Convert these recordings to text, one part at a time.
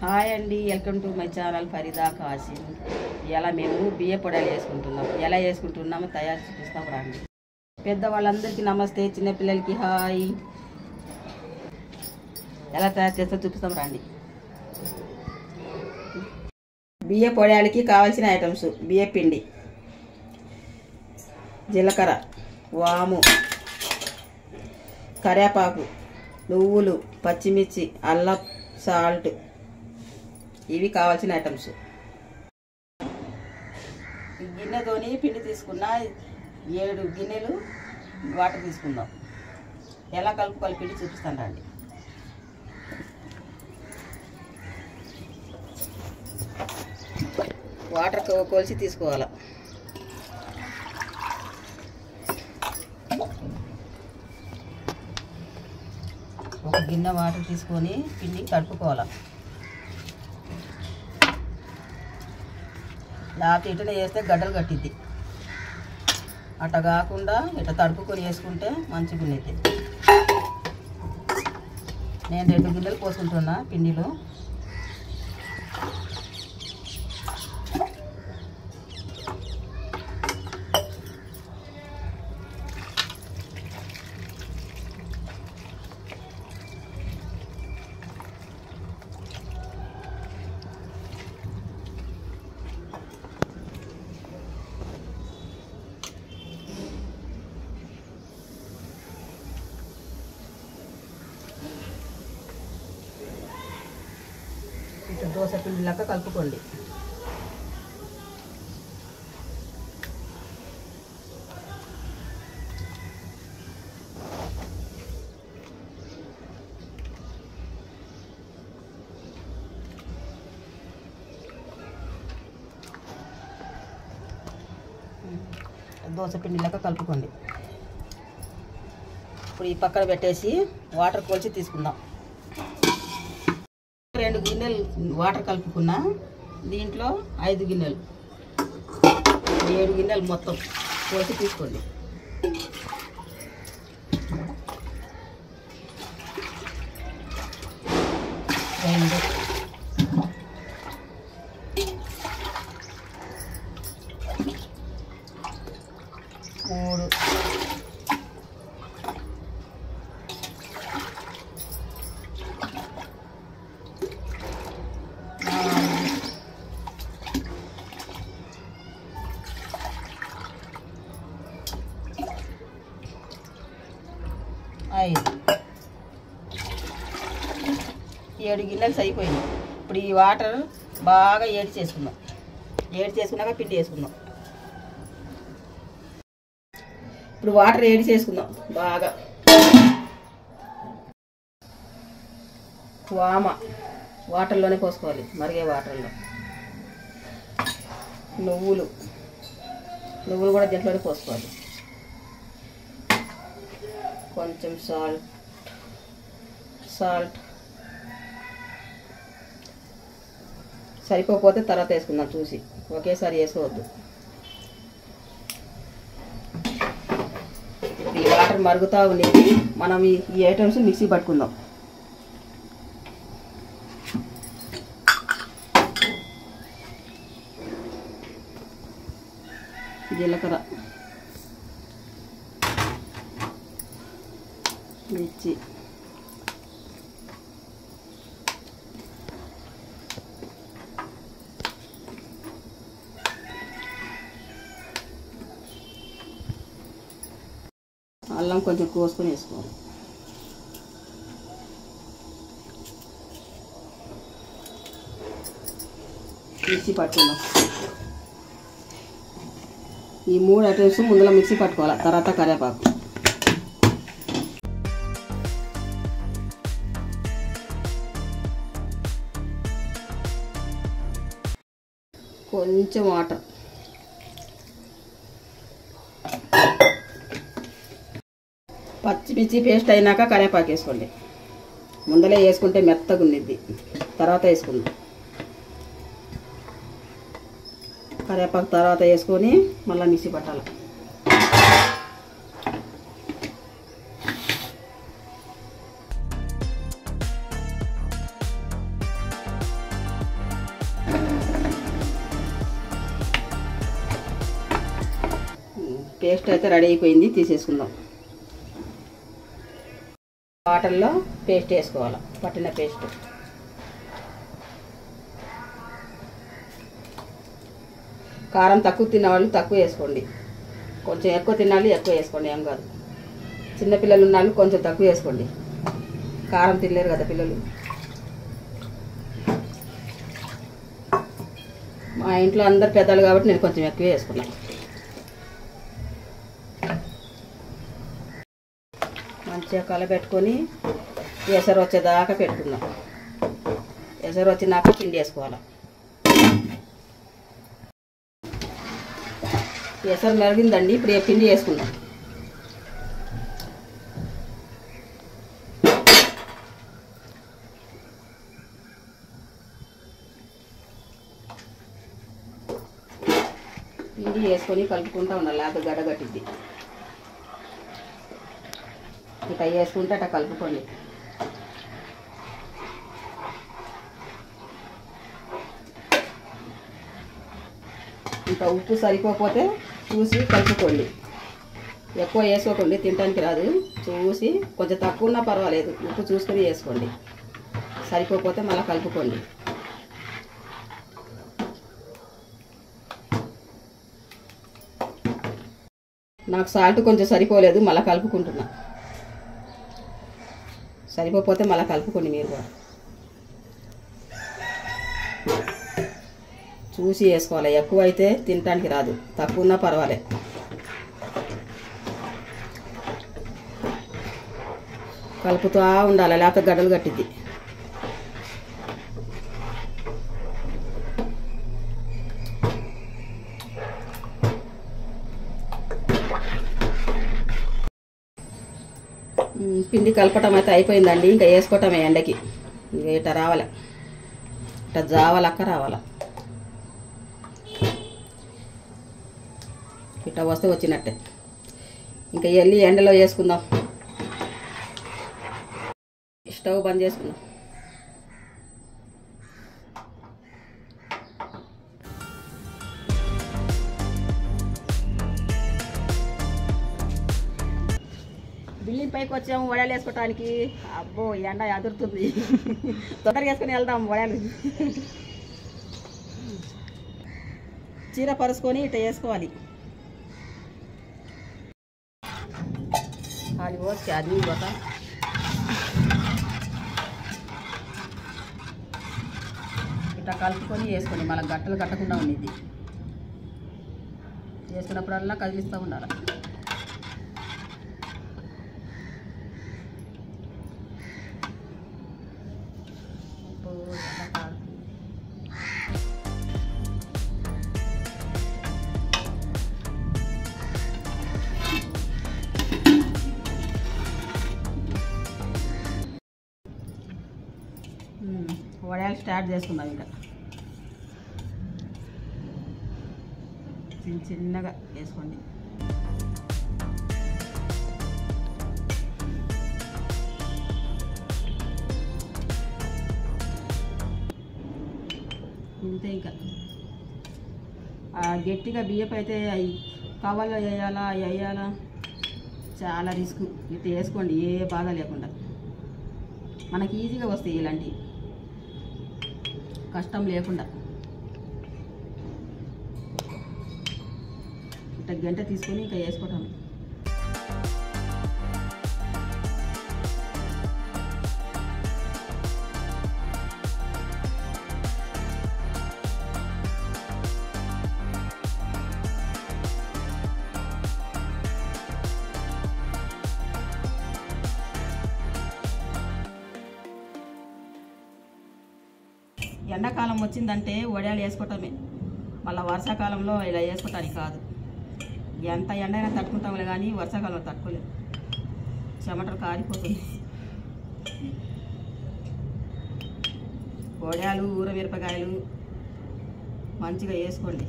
Hi అండి, welcome to my channel Farida Kasim. ఇలా మేము బియ్య పొడాలు వేసుకుంటున్నాం. ఎలా వేసుకుంటున్నామో తయారు చూపిస్తాం రండి. పెద్దవాళ్ళందరికీ నమస్తే, చిన్నపిల్లలకి హాయ్. ఎలా తయారు చేస్తా చూపిస్తాం రండి. బియ్య పొడాలకి కావాల్సిన ఐటమ్స్: బియ్య పిండి, జీలకర్ర, వాము, కరివేపాకు, నువ్వులు, పచ్చిమిర్చి, అల్లం, సాల్ట్. ఇవి కావాల్సిన ఐటమ్స్. ఈ గిన్నెతోని పిండి తీసుకున్న 7 గిన్నెలు వాటర్ తీసుకుందాం. ఎలా కలుపుకోవాలి పిండి చూపిస్తాను రండి. వాటర్ కొలిసి తీసుకోవాలి. ఒక గిన్నె వాటర్ తీసుకొని పిండి తడుపుకోవాలి. లేకపోతే ఇటునే వేస్తే గడ్డలు కట్టిద్ది. అట్లా కాకుండా ఇట్లా తడుపుకొని వేసుకుంటే మంచిగా ఉండేది. నేను 2 గిన్నెలు పోసుకుంటున్నా పిండిలో. ఇట్లా దోశ పిండి లాగా కలుపుకోండి. దోశ పిండి లాగా కలుపుకోండి. ఇప్పుడు ఈ పక్కన పెట్టేసి వాటర్ కొలిచి తీసుకుందాం. 2 గిన్నెలు వాటర్ కలుపుకున్నా. దీంట్లో 5 గిన్నెలు, 7 గిన్నెలు మొత్తం పోసి తీసుకోండి. రెండు, 3, 5, 7 గిన్నెలు సరిపోయింది. ఇప్పుడు ఈ వాటర్ బాగా ఏడి చేసుకుందాం. ఏడి చేసుకున్నాక పిండి వేసుకుందాం. ఇప్పుడు వాటర్ ఏడి చేసుకుందాం బాగా. వామ వాటర్లోనే పోసుకోవాలి, మరిగే వాటర్లో. నువ్వులు కూడా దీంట్లోనే పోసుకోవాలి. కొంచెం సాల్ట్ సరిపోతే తర్వాత వేసుకుందాం చూసి, ఒకేసారి వేసుకోవద్దు. ఈ వాటర్ మరుగుతూ ఉండేది. మనం ఈ ఐటమ్స్ మిక్సీ పట్టుకుందాం. జీలకర్ర, మిర్చి, అల్లం కొంచెం కోసుకొని వేసుకోవాలి. మిక్సీ పట్టుకుందాం. ఈ 3 ఐటమ్స్ ముందులో మిక్సీ పట్టుకోవాలి, తర్వాత కరివేపాకు. కొంచెం వాటర్, పచ్చిమిర్చి పేస్ట్ అయినాక కరివేపాకు వేసుకోండి. ముందలే వేసుకుంటే మెత్తగా ఉండిద్ది, తర్వాత వేసుకుందాం. కరివేపాకు తర్వాత వేసుకొని మళ్ళీ మిక్సీ పట్టాలి. పేస్ట్ అయితే రెడీ అయిపోయింది, తీసేసుకుందాం. వాటర్లో పేస్ట్ వేసుకోవాలి, పట్టిన పేస్ట్. కారం తక్కువ తినేవాళ్ళు తక్కువ వేసుకోండి, కొంచెం ఎక్కువ తినాలి ఎక్కువ వేసుకోండి, ఏం కాదు. చిన్నపిల్లలు ఉన్నాళ్ళు కొంచెం తక్కువ వేసుకోండి, కారం తినలేరు కదా పిల్లలు. మా ఇంట్లో అందరు పెద్దలు కాబట్టి నేను కొంచెం ఎక్కువ వేసుకున్నాను. మంచిగా కలబెట్టుకొని ఎసరు వచ్చేదాకా పెట్టుకుందాం. ఎసరు వచ్చినాక పిండి వేసుకోవాలి. ఎసరు మెరిగిందండి, ఇప్పుడు ఈ పిండి వేసుకుందాం. పిండి వేసుకొని కలుపుకుంటూ ఉండాలి, లేకపోతే గడ్డగట్టిద్ది. ఇట్లా వేసుకుంటే అట్లా కలుపుకోండి. ఇంకా ఉప్పు సరిపోతే చూసి కలుపుకోండి, ఎక్కువ వేసుకోకండి, తినడానికి రాదు. చూసి కొంచెం తక్కువ ఉన్నా పర్వాలేదు, ఉప్పు చూసుకొని వేసుకోండి. సరిపోతే మళ్ళీ కలుపుకోండి. నాకు సాల్ట్ కొంచెం సరిపోలేదు, మళ్ళీ కలుపుకుంటున్నా. సరిపోతే మళ్ళీ కలుపుకోండి మీరు కూడా. చూసి వేసుకోవాలి, ఎక్కువ అయితే తినడానికి రాదు, తక్కువ ఉన్నా పర్వాలేదు. కలుపుతూ ఉండాలి, లేకపోతే గడ్డలు కట్టిద్ది. పిండి కలపటం అయితే అయిపోయిందండి, ఇంకా వేసుకోవటమే ఎండకి. ఇంకా ఇట్లా రావాలి, ఇట్లా జావలక్క రావాలి. ఇట్లా వస్తే వచ్చినట్టే. ఇంకా వెళ్ళి ఎండలో వేసుకుందాం. స్టవ్ బంద్ చేసుకుందాం. బిల్డింగ్ పైకి వచ్చాము వడలు వేసుకోవటానికి. అబ్బో ఎండ ఎదురుతుంది, తొందరగా వేసుకొని వెళ్దాం వడలు. చీర పరుచుకొని ఇట్లా వేసుకోవాలి. అది ఓకే, అది పోత ఇట్లా కలుపుకొని వేసుకోండి, మళ్ళీ గట్టలు కట్టకుండా ఉండిద్ది. వేసుకున్నప్పుడల్లా కదిలిస్తూ ఉండాలి. వడలు స్టార్ట్ చేసుకుందాం. ఇంకా చిన్నగా వేసుకోండి. ఇంతే. ఇంకా గట్టిగా బియ్యపు అయితే కవర్లో వేయాలా చాలా రిస్క్. ఇట్లా వేసుకోండి, ఏ బాధ లేకుండా. మనకి ఈజీగా వస్తాయి ఇలాంటివి, కష్టం లేకుండా. ఇట్లా గంట తీసుకొని ఇంకా వేసుకోవటం. ఎండాకాలం వచ్చిందంటే వడియాలు వేసుకోవటమే. మళ్ళీ వర్షాకాలంలో ఇలా వేసుకోవటానికి కాదు. ఎంత ఎండైనా తట్టుకుంటాంలే, కానీ వర్షాకాలంలో తట్టుకోలేదు, చెమటలు కారిపోతుంది. వడియాలు ఊరమిరపకాయలు మంచిగా వేసుకోండి.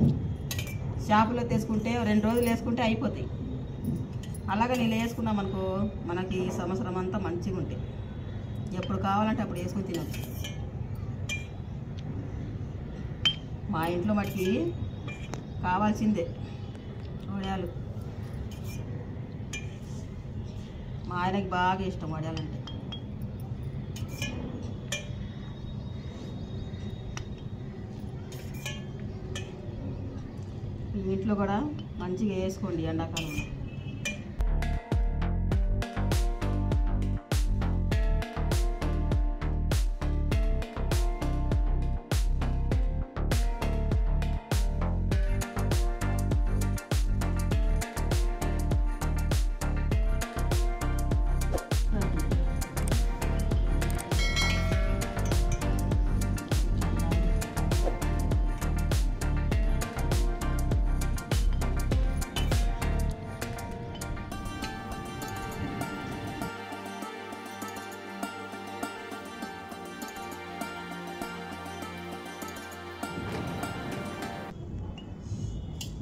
షాపులో తెచ్చుకుంటే 2 రోజులు వేసుకుంటే అయిపోతాయి. అలాగే నీళ్ళు వేసుకున్నాం అనుకో, మనకి సంవత్సరం అంతా మంచిగా ఉంటాయి. ఎప్పుడు కావాలంటే అప్పుడు వేసుకొని తినచ్చు. మా ఇంట్లో మటుకి కావాల్సిందే వడియాలు. మా ఆయనకి బాగా ఇష్టం వడియాలంటే. మీ ఇంట్లో కూడా మంచిగా వేసుకోండి ఎండాకాలంలో.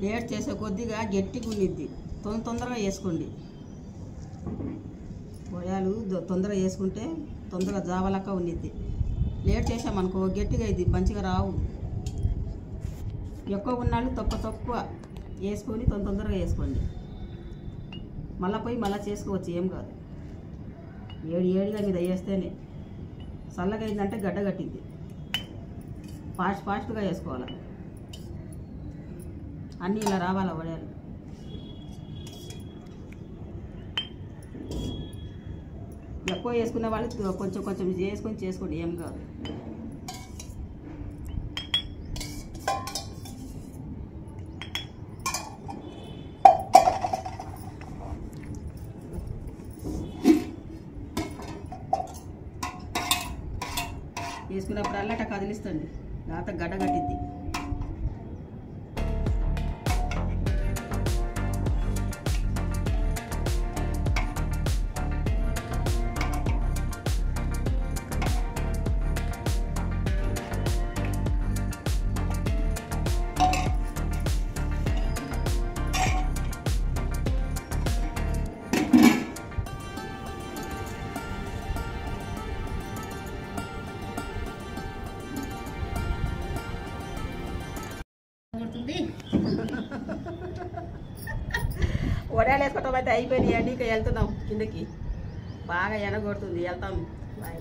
లేట్ చేసే కొద్దిగా గట్టిగా ఉండిద్ది, తొందరగా వేసుకోండి. వడియాలు తొందరగా వేసుకుంటే తొందరగా జావలక్క ఉండిద్ది. లేట్ చేసామనుకో గట్టిగా ఇది మంచిగా రావు. ఎక్కువ ఉన్నాళ్ళు తక్కువ వేసుకొని తొందరగా వేసుకోండి. మళ్ళీ పోయి మళ్ళీ చేసుకోవచ్చు, ఏం కాదు. ఏడిగా మీద వేస్తేనే చల్లగా అయిందంటే గడ్డ కట్టిద్ది. ఫాస్ట్గా వేసుకోవాలి. అన్నీ ఇలా రావాలా వడియాలు. ఎక్కువ వేసుకునే వాళ్ళు కొంచెం చేసుకోండి, ఏం కాదు. వేసుకున్నప్పుడల్లా అట్లా కదిలిస్తండి, లేకపోతే గడ్డ కట్టిద్ది. వడియాలు వేసుకోవటం అయితే అయిపోయినాయండి. ఇక వెళ్తున్నాం కిందకి, బాగా ఎండ కొడుతుంది, వెళ్తాం. బాయ్.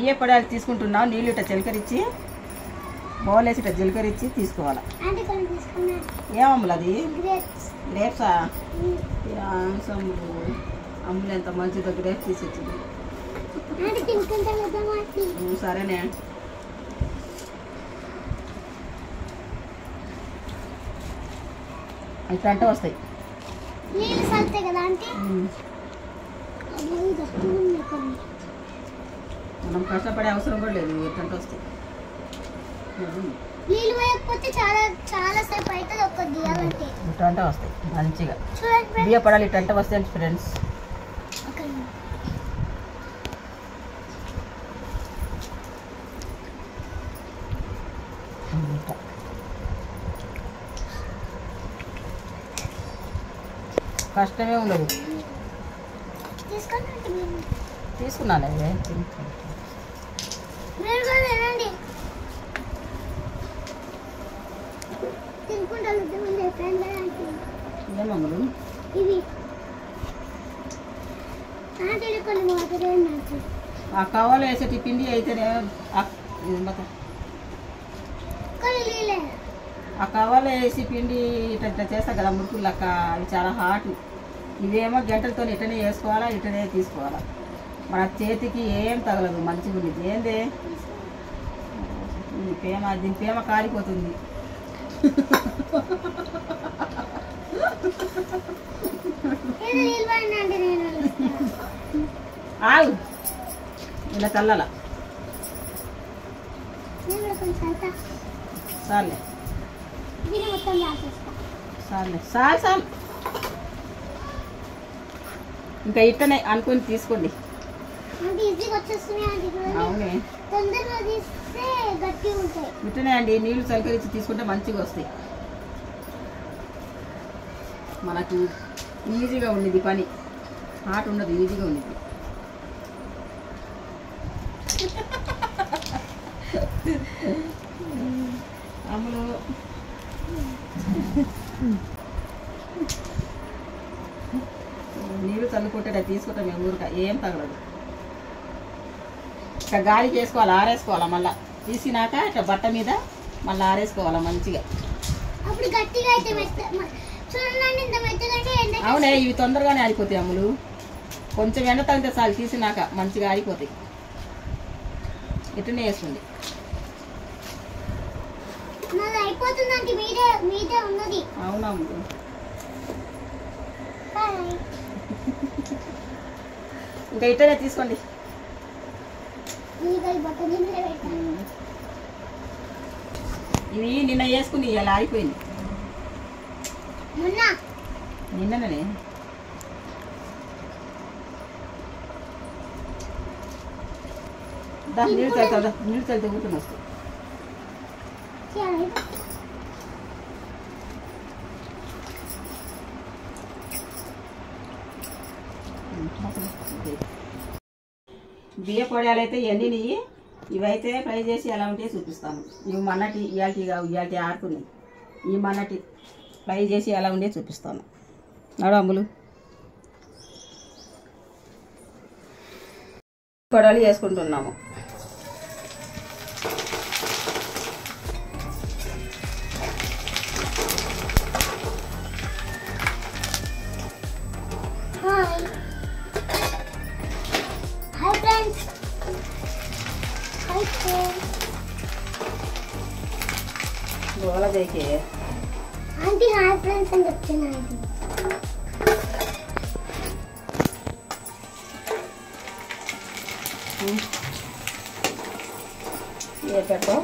ఏ వడియాలు తీసుకుంటున్నాం, నీళ్ళు ఇట్లా చిలకరించి బౌల్ వేసి ఇట్లా జీలకరించి తీసుకోవాలి. ఏమమ్ములు అది గ్రేప్సా? అమ్ములు ఎంత మంచిదో గ్రేప్స్ తీసిచ్చింది. సరేనే. ఇట్లా అంటే వస్తాయి. మనం కష్టపడే అవసరం కూడా లేదు, ఎట్లంటే వస్తాయి. ఇట్లంటే వస్తాయి మంచిగా. బియ్య పడాలి ఇట్లంటే వస్తాయి ఫ్రెండ్స్. కష్టమే ఉండదు. తీసుకున్నాను ఏమమ్మలు ఆ కవ్వలు వేసేటి పిండి అయితేనే ఆ కవ్వలు వేసి పిండి ఇట్లా చేస్తా కదా మురుకులు లెక్క, అవి చాలా హాట్. ఇవేమో గంటలతో ఇటనే వేసుకోవాలా, ఇటనే తీసుకోవాలా. మన చేతికి ఏం తగలదు, మంచిగా ఉంది. ఏందే దీని ప్రేమ కాలిపోతుంది. ఆగు, ఇలా చల్లాల. చాలే చాలే చాలు. ఇంకా ఇట్టనే అనుకుని తీసుకోండి. అవునే ఇట్టనే అండి, నీళ్ళు చలికరించి తీసుకుంటే మంచిగా వస్తాయి. మనకు ఈజీగా ఉండేది పని, హాట్ ఉండదు, ఈజీగా ఉండేది. అమ్ములు నీళ్ళు చల్లుకుంటే తీసుకుంటాం మేము ఊరిక ఏం తగలదు. ఇట్లా గాలికి వేసుకోవాలి, ఆరేసుకోవాలా, మళ్ళీ తీసినాక ఇట్లా బట్ట మీద మళ్ళీ ఆరేసుకోవాలా మంచిగా. అవునే, ఇవి తొందరగానే ఆరిపోతాయి అమ్ములు. కొంచెం ఎండ తగిలితే చాలు, తీసినాక మంచిగా ఆరిపోతాయి. ఇట్లనే వేసుకోండి. అవునా అమ్ములు, ఇంకా ఇట్లనే తీసుకోండి. ఇవి నిన్న వేసుకుని ఇలా ఆరిపోయింది. నిన్ననే నీళ్ళు చల్లుతా, నీళ్ళు చల్లితే ఊరుకుని వస్తుంది. బియ్య పొడియాలు అయితే ఎన్ని, ఇవైతే ఫ్రై చేసి ఎలా ఉంటే చూపిస్తాను. ఇవి మన్నటి ఇయాల్టి ఆడుకున్నాయి. ఈ మన్నటి ఫ్రై చేసి ఎలా ఉండే చూపిస్తాను. నడు అమ్ములు. పొడాలు చేసుకుంటున్నాము. గోలదేకే ఆంటీ హాయ్ ఫ్రెండ్స్ అని చెప్తున్నాను. ఏ పెట్టో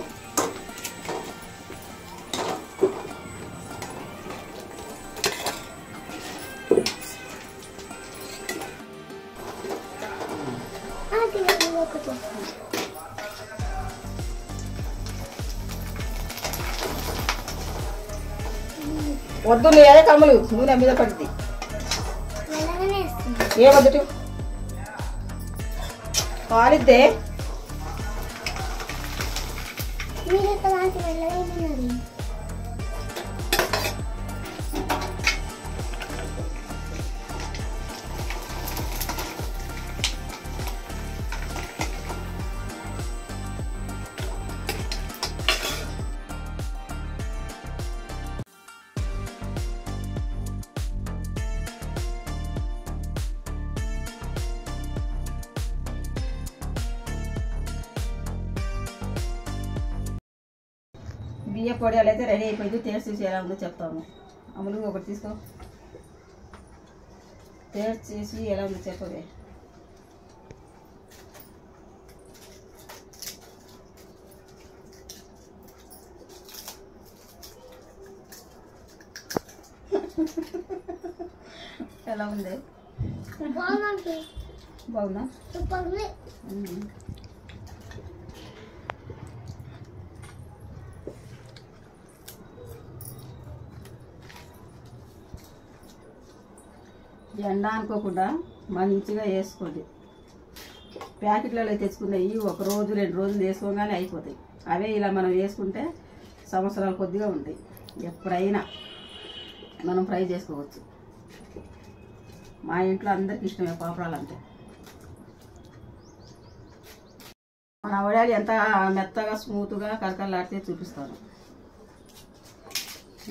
వద్దు, అదే కమ్ములు నూనె మీద పడుతుంది. ఏ వద్దు కాలిద్దే. బియ్య పొడియాలు అయితే రెడీ అయిపోయింది. టేస్ట్ చూసి ఎలా ఉందో చెప్తాము. అమ్ములు ఒకటి తీసుకో, టేస్ట్ చేసి ఎలా ఉందో చెప్పవే. ఎలా ఉంది? బాగుందా? ఎండ అనుకోకుండా మంచిగా వేసుకోండి. ప్యాకెట్లలో తెచ్చుకున్నాయి 1 రోజు 2 రోజులు వేసుకోగానే అయిపోతాయి. అవే ఇలా మనం వేసుకుంటే సంవత్సరాలు కొద్దిగా ఉంటాయి. ఎప్పుడైనా మనం ఫ్రై చేసుకోవచ్చు. మా ఇంట్లో అందరికి ఇష్టమే పాపడాలు అంటే. మన వడియాలు ఎంత మెత్తగా స్మూత్గా కరకరలాడితే చూపిస్తాను.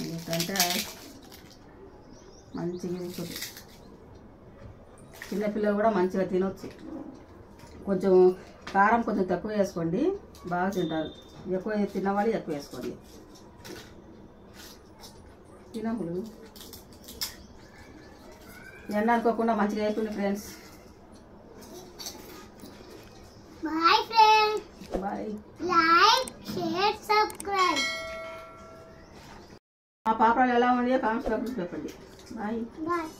ఎందుకంటే మంచిగా ఉంటుంది. చిన్నపిల్లలు కూడా మంచిగా తినవచ్చు. కొంచెం కారం కొంచెం తక్కువ వేసుకోండి, బాగా తింటారు. ఎక్కువ తిన్నవాళ్ళు ఎక్కువ వేసుకోండి. తినములు ఎండ అనుకోకుండా మంచిగా వేసుకోండి friends. Bye friends. Bye. Like, share, subscribe. మా పాపలు ఎలా ఉన్నాయో కామెంట్స్ చెప్పండి. బాయ్. బాయ్.